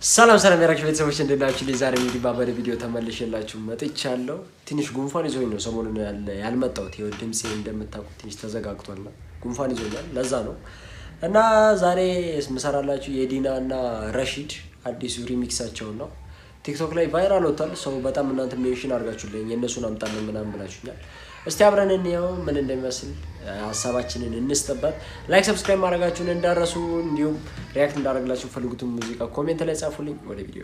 ሰላም ሰላም ያራችሁ ቤተሰቦች እንደናችሁ ለዛሬ እንግዲህ ባበደ ቪዲዮ ተመልሼላችሁ መጥቻለሁ። ትንሽ ጉንፋን ይዞኝ ነው ሰሞኑን ያልመጣሁት። ይሄው ድምጼ እንደምታውቁት ትንሽ ተዘጋግቷልና ጉንፋን ይዞኛል፣ ለዛ ነው። እና ዛሬ መስራላችሁ የዲና እና ረሺድ አዲሱ ሪሚክሳቸው ነው። ቲክቶክ ላይ ቫይራል ወጥቷል። ሰው በጣም እናንተ ሜንሽን አድርጋችሁልኝ የነሱን አምጣልን ምናምን ብላችሁኛል። እስቲ አብረን እንየው ምን እንደሚመስል ሐሳባችንን እንስጥበት። ላይክ ሰብስክራይብ ማድረጋችሁን እንዳረሱ፣ እንዲሁም ሪአክት እንዳደረግላችሁ ፈልጉትን ሙዚቃ ኮሜንት ላይ ጻፉልኝ። ወደ ቪዲዮ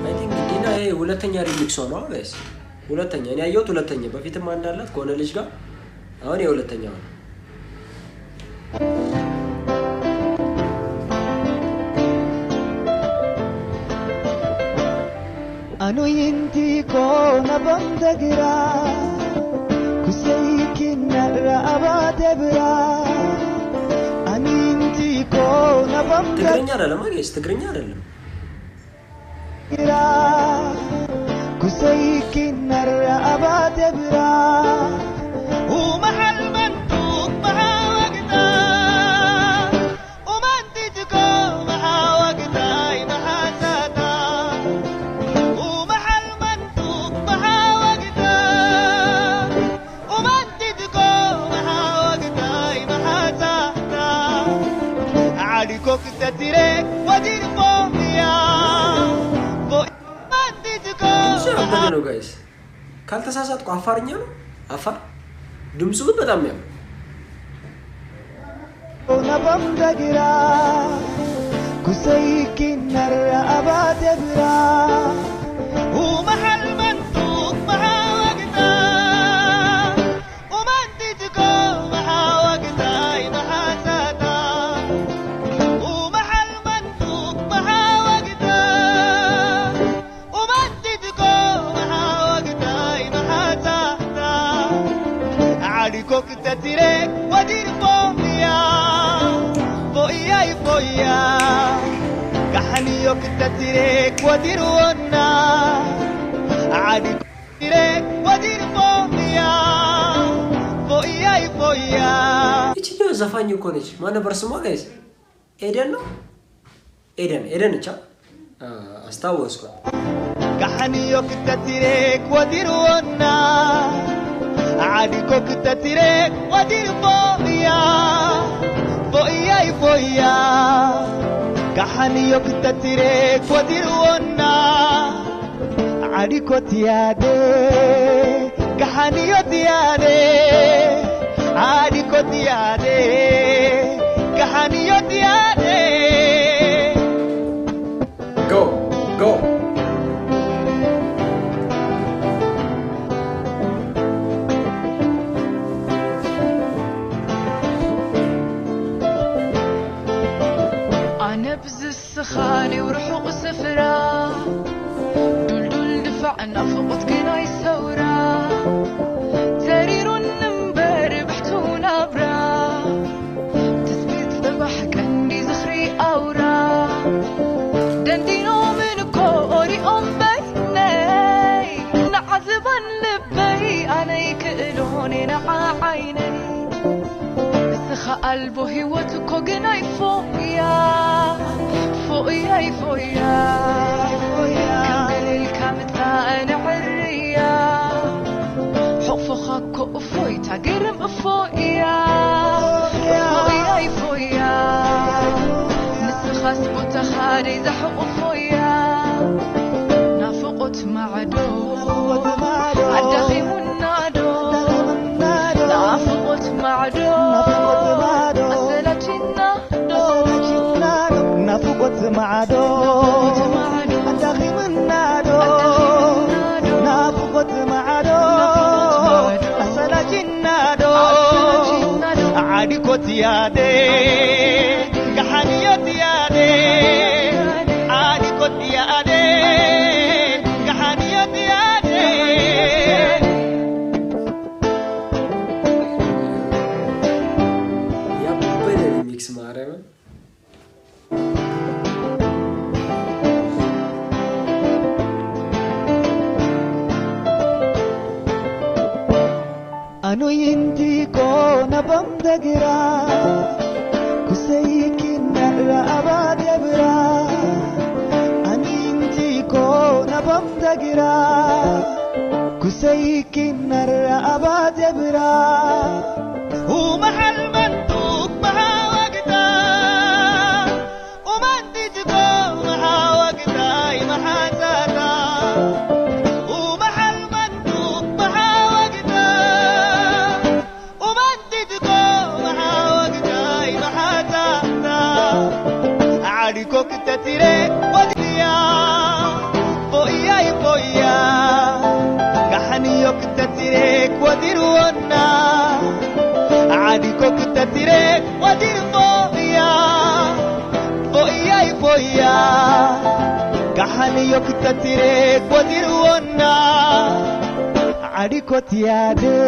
አይ ቲንክ ዲና ሁለተኛ ሪሚክስ ነው ጋይስ። ሁለተኛ እኔ ያየሁት ሁለተኛ፣ በፊትም አንድ አላት ከሆነ ልጅ ጋር፣ አሁን የሁለተኛው ነው። Anu inti ko na bandagira kusaykin narabade bra Anu inti ko na bandagira ትግርኛ አይደለም አይስ ትግርኛ አይደለም kusaykin narabade bra ومحل منطوق مع وقتا ومنتي تكون مع وقتا مع ساتا ومحل منطوق مع وقتا ومنتي تكون مع وقتا مع ساتا عليكوك تترك ودير فوقيا ومنتي تكون ምንድን ነው ጋይስ? ካልተሳሳትኩ አፋርኛ ነው። አፋር ድምፁ ግን በጣም ያምራል። na bandagira kusaykin narabade bra ومحل منطوق مع وقتا ومنتي تكون مع وقتا مع ساتا ومحل منطوق مع وقتا ومنتي تكون مع وقتا مع ساتا عليكوك تترك ودير فوقيا فوقيا فوقيا كحنيوك تترك ودير ونا عليكوك تترك ودير فوقيا فوقيا فوقيا ይችኛው ዘፋኝ እኮ ነች። ማን ነበር ስሟ ጋይስ? ኤደን ነው። ኤደን ብቻ አስታወስኳት። كحنيوك تترك ودير ونا عليكوك تترك ودير فوقيا فوقيا فوقيا كحنيوك تترك ودير ونا عليكوك تيادي كحنيوك تيادي عليكوك تيادي كحنيوك تيادي go go أنا بز السخاني ورحوق سفرة دول دفعنا فوقت كنا يسورا ترير النمبر بحتونا برا تثبيت ذبح كني زخري أورا دندينو من كوري أم بيني نعذبا لبي أنا يكئلوني نعا عيني سخا قلبه هوتكو جناي فوقيا فوقيا فوقيا كمل الكامتنا انا عريا حقفخك فويتا قرم فوقيا فوقيا فوقيا نسخا سبوتا خاري زحق فوقيا نافقت معدو عدخي منادو نافقت معدو نفقت معدو أدخي من نادو نفقت معدو أسلج النادو عادكوت يادي كحنيوت يادي عادكوت يادي كحنيوت يادي ያበደ ሪሚክስ ማረም أنو ينتي كون بمدقرا كسيكي نرى أباد يبرا أنو ينتي كون بمدقرا كسيكي نرى أباد يبرا ومحل منطوق مها وقتا ومن تجقو مها وقتا مها زادا ومحل منطوق مها وقتا ومن تجقو مها وقتا مها زادا عاركو كتتري وديا فويا فويا كحنيو كتتري وديرونا عادي كوكتا تيريك ودير فويا فويا فويا كحالي يوكتا تيريك ودير ونا عادي كوتيادي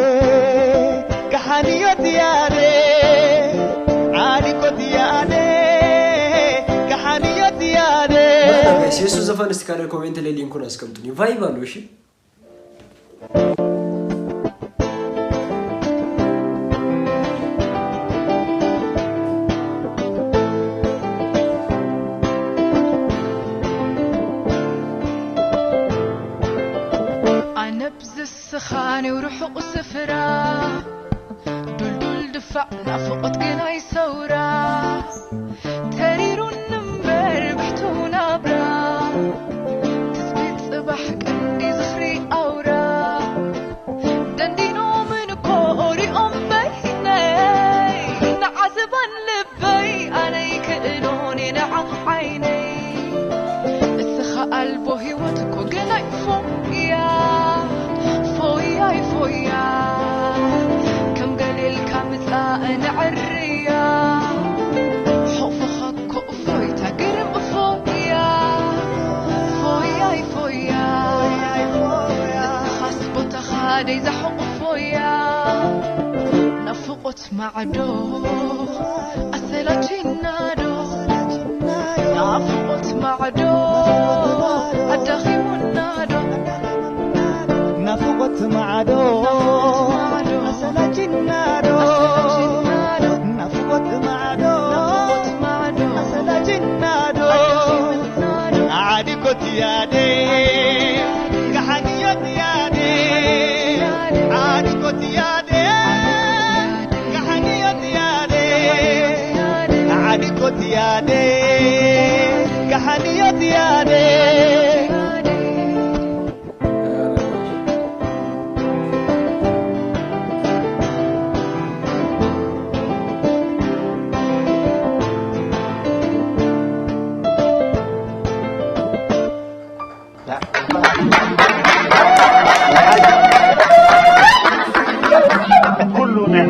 كحالي يوتيادي عادي كوتيادي كحالي يوتيادي የሱ ዘፈን እስቲ ካለ ኮሜንት ላይ ሊንኩን አስቀምጡልኝ ቫይብ አለው እሺ خاني وروحق سفرا دول دفع نافقت قناي سورا تريرو النمبر بحتونا برا تثبت صباح قندي زخري أورا دندينو من كوري أمبيني نعزبا لبي أنا يكئنوني نع عيني السخاء قلبو هيوتكو قناي فوقيا فويا كم قليل كامزة أنا عريا حوف خكو فويتا قرم فويا فويا خصبو تخادي زحق فويا نفقت معدو أثلتي نادو نفقت معدو أدخي منادو نفقت معدو أسلا جنادو نفقت معدو أسلا جنادو عادي كتيادي كحنيات يادي عادي كتيادي كحنيات يادي عادي كتيادي كحنيات يادي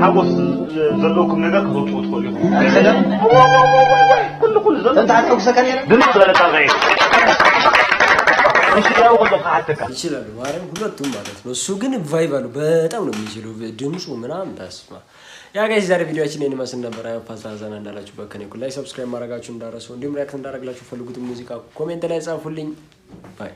حوص زلوكم نجاك زوجوا تقولوا كل زلوك انت عندك سكن دمت ولا تغير እሺ ያው ወደው ካተካ ይችላል ማረም ሁለቱም ማለት ነው እሱ ግን ቫይብ አለው በጣም ነው የሚችለው ድምጹ ምናምን ታስማ ያ ጋይስ ዛሬ ቪዲዮአችን እኔ መስል ነበር አይ ፋሳዛና እንዳላችሁ በከኔ ላይ ሰብስክራይብ ማድረጋችሁ እንዳረሱ እንዲሁም ላይክ እንዳደረግላችሁ ፈልጉት ሙዚቃ ኮሜንት ላይ ጻፉልኝ ባይ